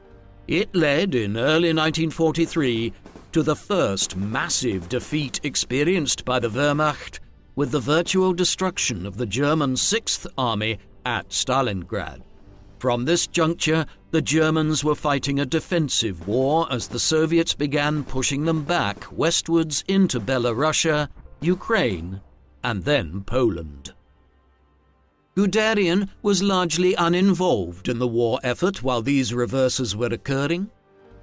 It led in early 1943 to the first massive defeat experienced by the Wehrmacht, with the virtual destruction of the German Sixth Army at Stalingrad. From this juncture, the Germans were fighting a defensive war as the Soviets began pushing them back westwards into Belorussia, Ukraine, and then Poland. Guderian was largely uninvolved in the war effort while these reverses were occurring.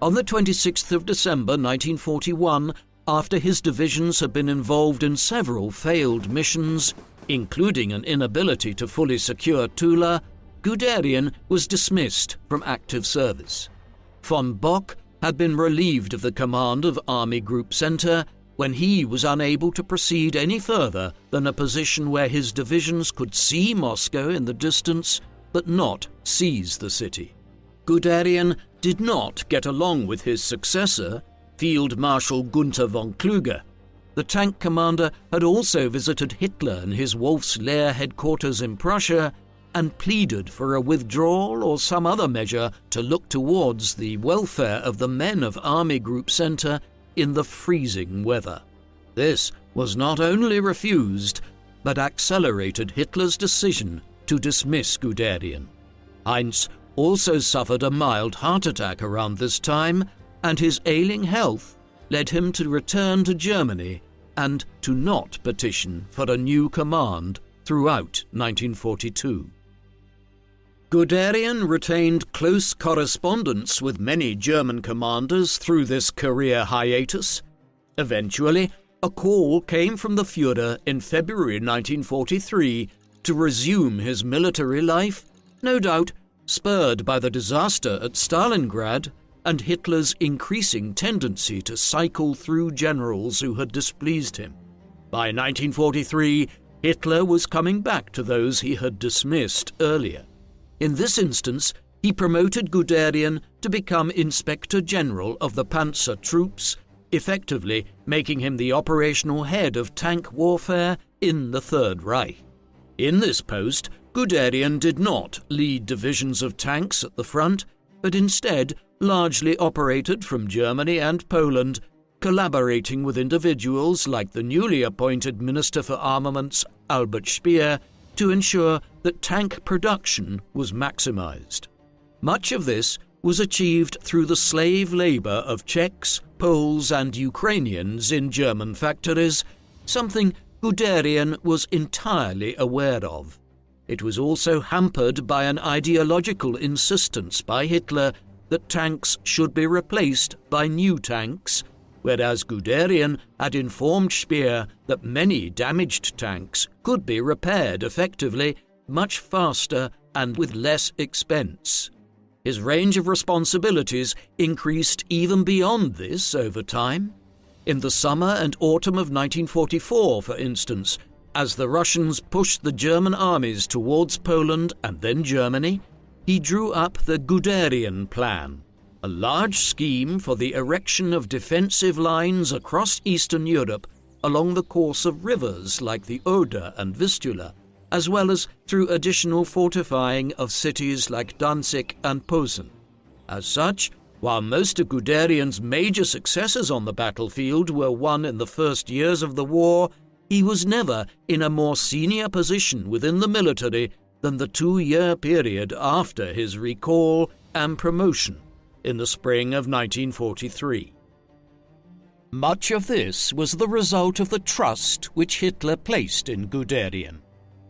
On the 26th of December 1941, after his divisions had been involved in several failed missions, including an inability to fully secure Tula, Guderian was dismissed from active service. Von Bock had been relieved of the command of Army Group Center when he was unable to proceed any further than a position where his divisions could see Moscow in the distance but not seize the city. Guderian did not get along with his successor, Field Marshal Gunther von Kluge. The tank commander had also visited Hitler in his Wolf's Lair headquarters in Prussia and pleaded for a withdrawal or some other measure to look towards the welfare of the men of Army Group Center in the freezing weather. This was not only refused, but accelerated Hitler's decision to dismiss Guderian. Heinz also suffered a mild heart attack around this time, and his ailing health led him to return to Germany and to not petition for a new command throughout 1942. Guderian retained close correspondence with many German commanders through this career hiatus. Eventually, a call came from the Führer in February 1943 to resume his military life, no doubt spurred by the disaster at Stalingrad and Hitler's increasing tendency to cycle through generals who had displeased him. By 1943, Hitler was coming back to those he had dismissed earlier. In this instance, he promoted Guderian to become Inspector General of the Panzer troops, effectively making him the operational head of tank warfare in the Third Reich. In this post, Guderian did not lead divisions of tanks at the front, but instead largely operated from Germany and Poland, collaborating with individuals like the newly appointed Minister for Armaments, Albert Speer, to ensure that tank production was maximized. Much of this was achieved through the slave labor of Czechs, Poles, and Ukrainians in German factories, something Guderian was entirely aware of. It was also hampered by an ideological insistence by Hitler that tanks should be replaced by new tanks, whereas Guderian had informed Speer that many damaged tanks could be repaired effectively, much faster and with less expense. His range of responsibilities increased even beyond this over time. In the summer and autumn of 1944, for instance, as the Russians pushed the German armies towards Poland and then Germany, he drew up the Guderian Plan, a large scheme for the erection of defensive lines across Eastern Europe along the course of rivers like the Oder and Vistula, as well as through additional fortifying of cities like Danzig and Posen. As such, While most of Guderian's major successes on the battlefield were won in the first years of the war, he was never in a more senior position within the military than the 2-year period after his recall and promotion in the spring of 1943. Much of this was the result of the trust which Hitler placed in Guderian.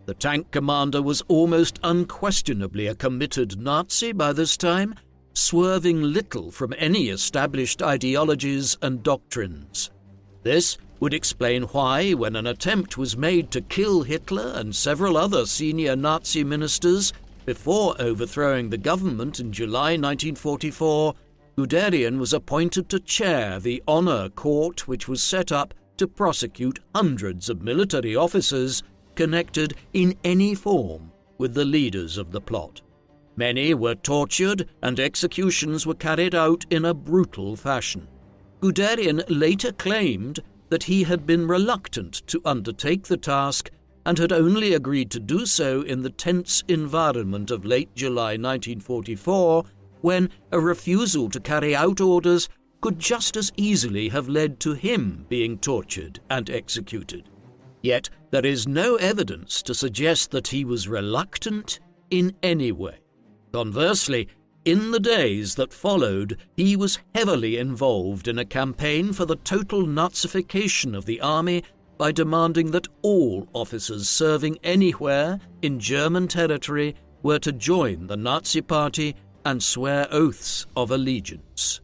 The tank commander was almost unquestionably a committed Nazi by this time, swerving little from any established ideologies and doctrines. This would explain why, when an attempt was made to kill Hitler and several other senior Nazi ministers before overthrowing the government in July 1944, Guderian was appointed to chair the honor court which was set up to prosecute hundreds of military officers connected in any form with the leaders of the plot. Many were tortured and executions were carried out in a brutal fashion. Guderian later claimed that he had been reluctant to undertake the task and had only agreed to do so in the tense environment of late July 1944, when a refusal to carry out orders could just as easily have led to him being tortured and executed. Yet there is no evidence to suggest that he was reluctant in any way. Conversely, in the days that followed, he was heavily involved in a campaign for the total Nazification of the army by demanding that all officers serving anywhere in German territory were to join the Nazi Party and swear oaths of allegiance.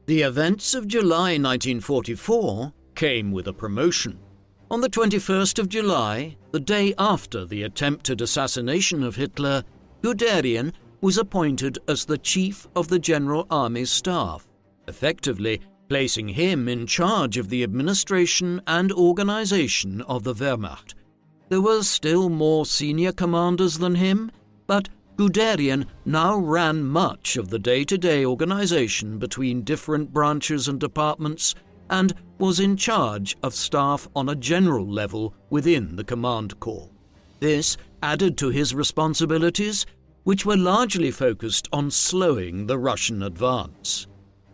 The events of July 1944 came with a promotion. On the 21st of July, the day after the attempted assassination of Hitler, Guderian was appointed as the Chief of the General Army Staff, effectively placing him in charge of the administration and organization of the Wehrmacht. There were still more senior commanders than him, but Guderian now ran much of the day-to-day organization between different branches and departments and was in charge of staff on a general level within the command corps. This added to his responsibilities, which were largely focused on slowing the Russian advance.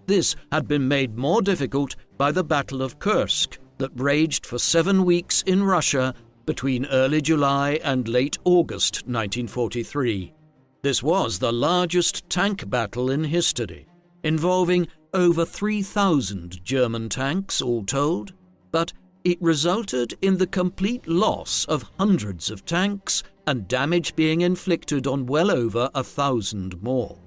This had been made more difficult by the Battle of Kursk that raged for 7 weeks in Russia between early July and late August 1943. This was the largest tank battle in history, involving over 3,000 German tanks all told, but it resulted in the complete loss of hundreds of tanks and damage being inflicted on well over 1,000 more.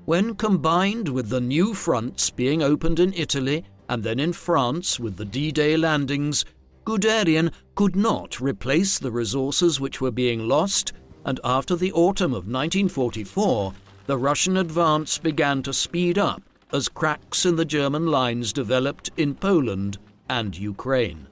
When combined with the new fronts being opened in Italy and then in France with the D-Day landings, Guderian could not replace the resources which were being lost, and after the autumn of 1944, the Russian advance began to speed up as cracks in the German lines developed in Poland and Ukraine.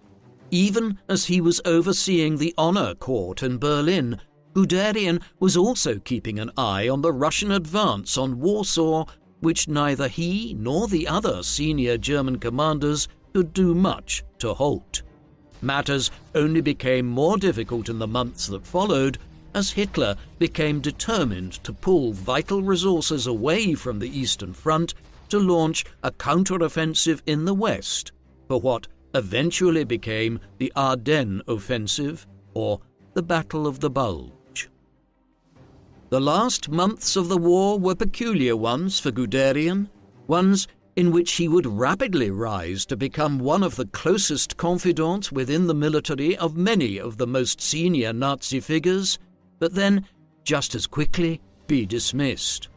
Even as he was overseeing the honor court in Berlin, Guderian was also keeping an eye on the Russian advance on Warsaw, which neither he nor the other senior German commanders could do much to halt. Matters only became more difficult in the months that followed, as Hitler became determined to pull vital resources away from the Eastern Front to launch a counteroffensive in the West for what eventually became the Ardennes Offensive, or the Battle of the Bulge. The last months of the war were peculiar ones for Guderian, ones in which he would rapidly rise to become one of the closest confidants within the military of many of the most senior Nazi figures, but then just as quickly be dismissed.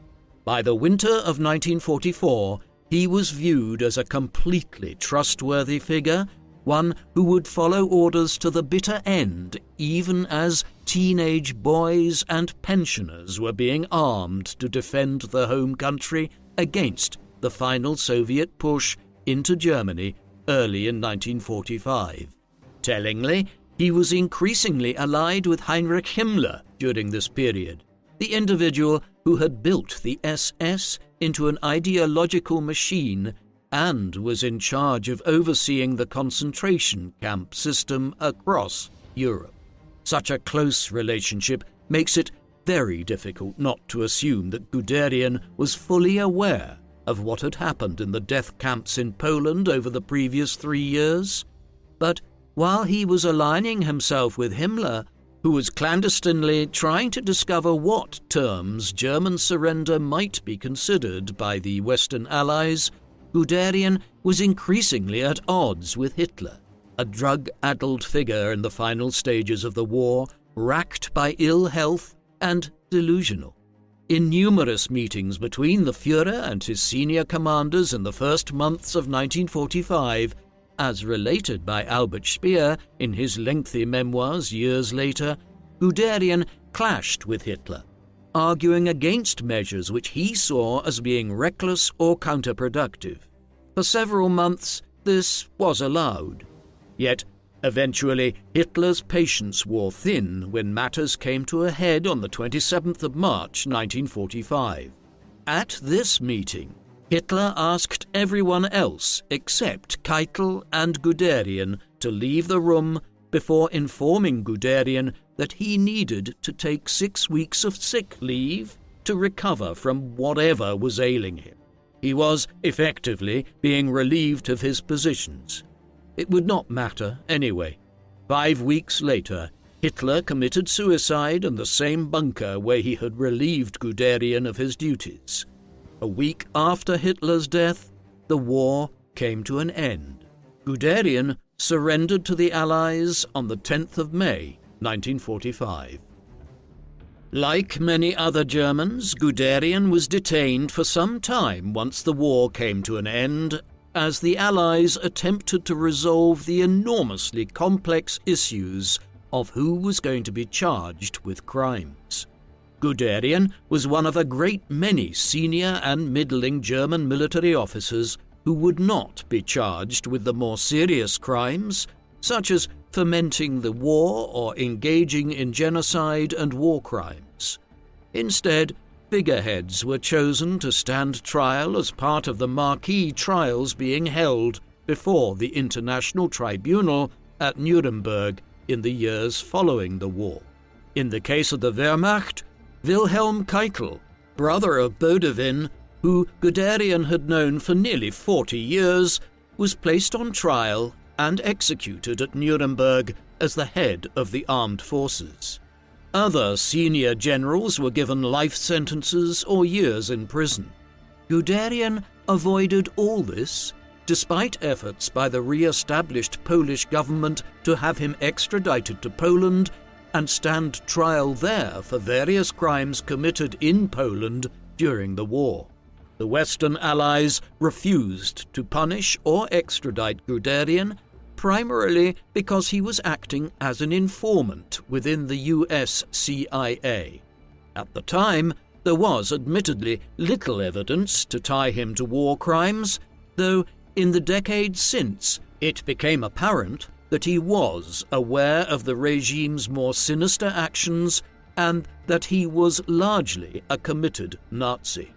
By the winter of 1944, he was viewed as a completely trustworthy figure, one who would follow orders to the bitter end, even as teenage boys and pensioners were being armed to defend their home country against the final Soviet push into Germany early in 1945. Tellingly, he was increasingly allied with Heinrich Himmler during this period, the individual who had built the SS into an ideological machine and was in charge of overseeing the concentration camp system across Europe. Such a close relationship makes it very difficult not to assume that Guderian was fully aware of what had happened in the death camps in Poland over the previous 3 years. But while he was aligning himself with Himmler, who was clandestinely trying to discover what terms German surrender might be considered by the Western Allies, Guderian was increasingly at odds with Hitler, a drug-addled figure in the final stages of the war, racked by ill health and delusional. In numerous meetings between the Führer and his senior commanders in the first months of 1945, as related by Albert Speer in his lengthy memoirs years later, Guderian clashed with Hitler, arguing against measures which he saw as being reckless or counterproductive. For several months, this was allowed. Yet, eventually, Hitler's patience wore thin when matters came to a head on the 27th of March 1945. At this meeting, Hitler asked everyone else except Keitel and Guderian to leave the room before informing Guderian that he needed to take 6 weeks of sick leave to recover from whatever was ailing him. He was effectively being relieved of his positions. It would not matter anyway. 5 weeks later, Hitler committed suicide in the same bunker where he had relieved Guderian of his duties. A week after Hitler's death, the war came to an end. Guderian surrendered to the Allies on the 10th of May, 1945. Like many other Germans, Guderian was detained for some time once the war came to an end, as the Allies attempted to resolve the enormously complex issues of who was going to be charged with crimes. Guderian was one of a great many senior and middling German military officers who would not be charged with the more serious crimes, such as fomenting the war or engaging in genocide and war crimes. Instead, figureheads were chosen to stand trial as part of the marquee trials being held before the International Tribunal at Nuremberg in the years following the war. In the case of the Wehrmacht, Wilhelm Keitel, brother of Guderian, who Guderian had known for nearly 40 years, was placed on trial and executed at Nuremberg as the head of the armed forces. Other senior generals were given life sentences or years in prison. Guderian avoided all this, despite efforts by the re-established Polish government to have him extradited to Poland and stand trial there for various crimes committed in Poland during the war. The Western Allies refused to punish or extradite Guderian, primarily because he was acting as an informant within the US CIA. At the time, there was admittedly little evidence to tie him to war crimes, though in the decades since it became apparent that he was aware of the regime's more sinister actions and that he was largely a committed Nazi.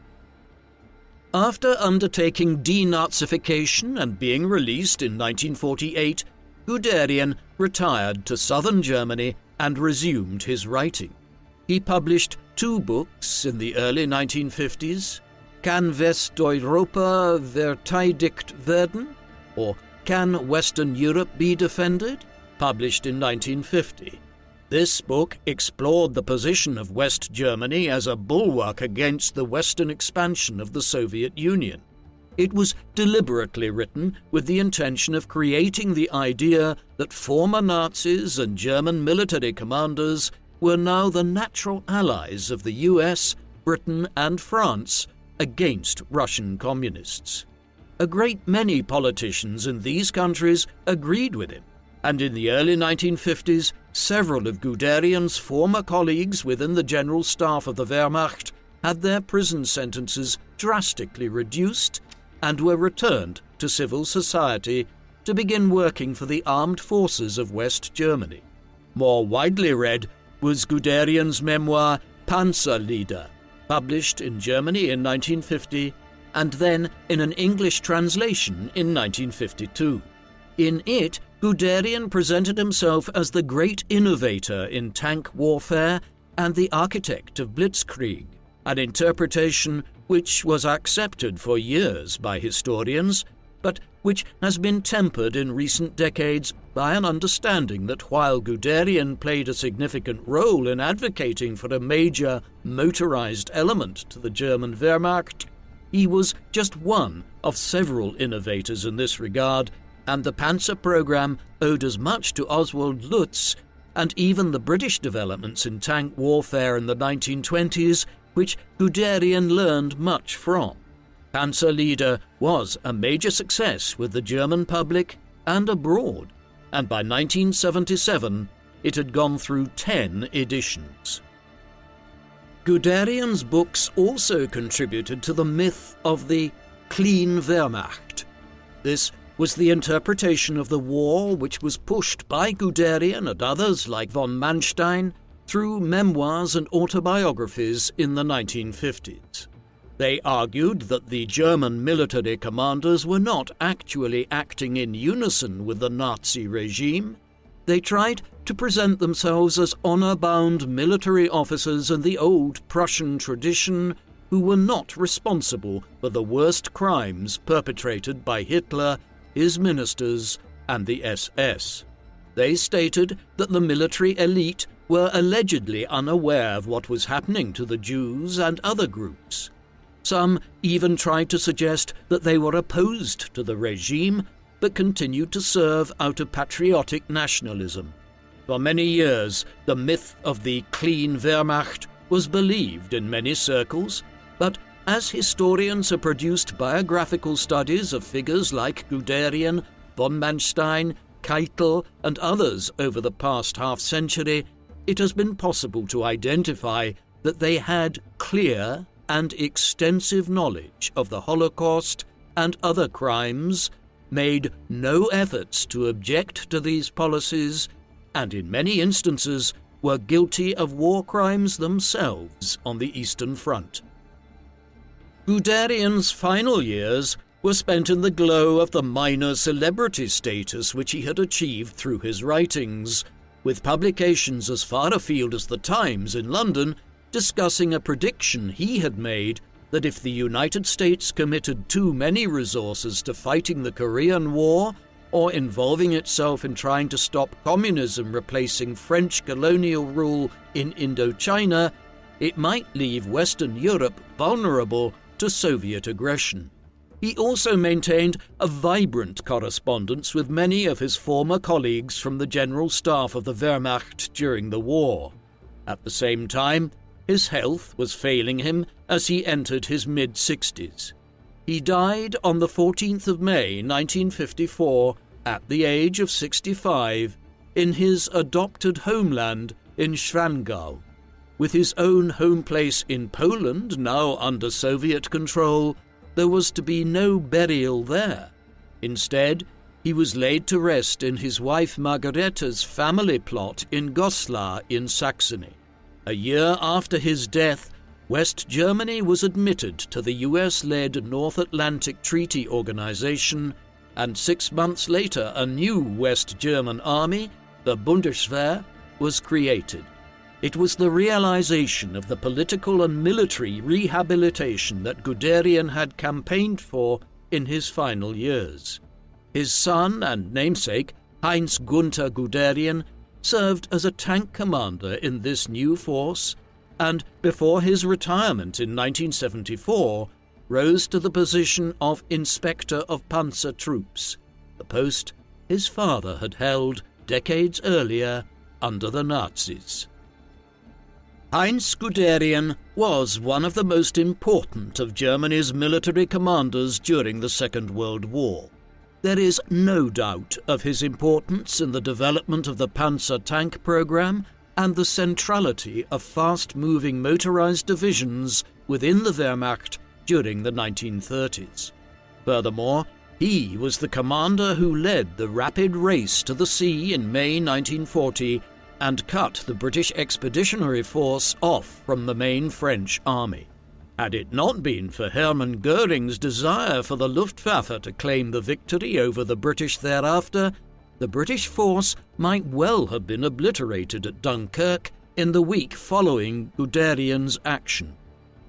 After undertaking denazification and being released in 1948, Guderian retired to southern Germany and resumed his writing. He published 2 books in the early 1950s, Kann Westeuropa verteidigt werden? Or Can Western Europe be defended? Published in 1950. This book explored the position of West Germany as a bulwark against the Western expansion of the Soviet Union. It was deliberately written with the intention of creating the idea that former Nazis and German military commanders were now the natural allies of the US, Britain, and France against Russian communists. A great many politicians in these countries agreed with him, and in the early 1950s, several of Guderian's former colleagues within the General Staff of the Wehrmacht had their prison sentences drastically reduced and were returned to civil society to begin working for the armed forces of West Germany. More widely read was Guderian's memoir Panzer Lieder, published in Germany in 1950 and then in an English translation in 1952. In it, Guderian presented himself as the great innovator in tank warfare and the architect of Blitzkrieg, an interpretation which was accepted for years by historians, but which has been tempered in recent decades by an understanding that while Guderian played a significant role in advocating for a major motorized element to the German Wehrmacht, he was just one of several innovators in this regard, and the Panzer program owed as much to Oswald Lutz and even the British developments in tank warfare in the 1920s, which Guderian learned much from. Panzer Leader was a major success with the German public and abroad, and by 1977 it had gone through 10 editions. Guderian's books also contributed to the myth of the clean Wehrmacht. This was the interpretation of the war which was pushed by Guderian and others like von Manstein through memoirs and autobiographies in the 1950s. They argued that the German military commanders were not actually acting in unison with the Nazi regime. They tried to present themselves as honor-bound military officers in the old Prussian tradition who were not responsible for the worst crimes perpetrated by Hitler, his ministers, and the SS. They stated that the military elite were allegedly unaware of what was happening to the Jews and other groups. Some even tried to suggest that they were opposed to the regime, but continued to serve out of patriotic nationalism. For many years, the myth of the clean Wehrmacht was believed in many circles, but as historians have produced biographical studies of figures like Guderian, von Manstein, Keitel, and others over the past half-century, it has been possible to identify that they had clear and extensive knowledge of the Holocaust and other crimes, made no efforts to object to these policies, and in many instances were guilty of war crimes themselves on the Eastern Front. Guderian's final years were spent in the glow of the minor celebrity status which he had achieved through his writings, with publications as far afield as the Times in London discussing a prediction he had made that if the United States committed too many resources to fighting the Korean War or involving itself in trying to stop communism replacing French colonial rule in Indochina, it might leave Western Europe vulnerable to Soviet aggression. He also maintained a vibrant correspondence with many of his former colleagues from the General Staff of the Wehrmacht during the war. At the same time, his health was failing him as he entered his mid-60s. He died on the 14th of May 1954 at the age of 65 in his adopted homeland in Schwangau. With his own home place in Poland now under Soviet control, there was to be no burial there. Instead, he was laid to rest in his wife Margarethe's family plot in Goslar in Saxony. A year after his death, West Germany was admitted to the US-led North Atlantic Treaty Organization, and 6 months later a new West German army, the Bundeswehr, was created. It was the realization of the political and military rehabilitation that Guderian had campaigned for in his final years. His son and namesake, Heinz Gunther Guderian, served as a tank commander in this new force, and before his retirement in 1974, rose to the position of Inspector of Panzer Troops, the post his father had held decades earlier under the Nazis. Heinz Guderian was one of the most important of Germany's military commanders during the Second World War. There is no doubt of his importance in the development of the Panzer tank program and the centrality of fast-moving motorized divisions within the Wehrmacht during the 1930s. Furthermore, he was the commander who led the rapid race to the sea in May 1940 and cut the British Expeditionary Force off from the main French army. Had it not been for Hermann Göring's desire for the Luftwaffe to claim the victory over the British thereafter, the British force might well have been obliterated at Dunkirk in the week following Guderian's action.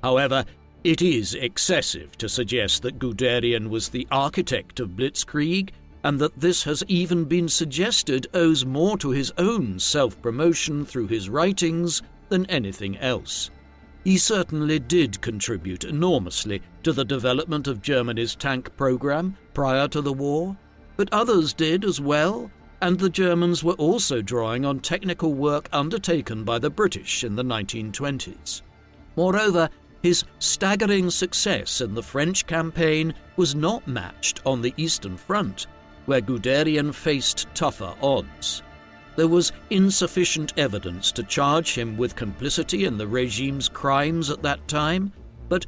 However, It is excessive to suggest that Guderian was the architect of Blitzkrieg, and that this has even been suggested owes more to his own self-promotion through his writings than anything else. He certainly did contribute enormously to the development of Germany's tank program prior to the war, but others did as well, and the Germans were also drawing on technical work undertaken by the British in the 1920s. Moreover, his staggering success in the French campaign was not matched on the Eastern Front, where Guderian faced tougher odds. There was insufficient evidence to charge him with complicity in the regime's crimes at that time, but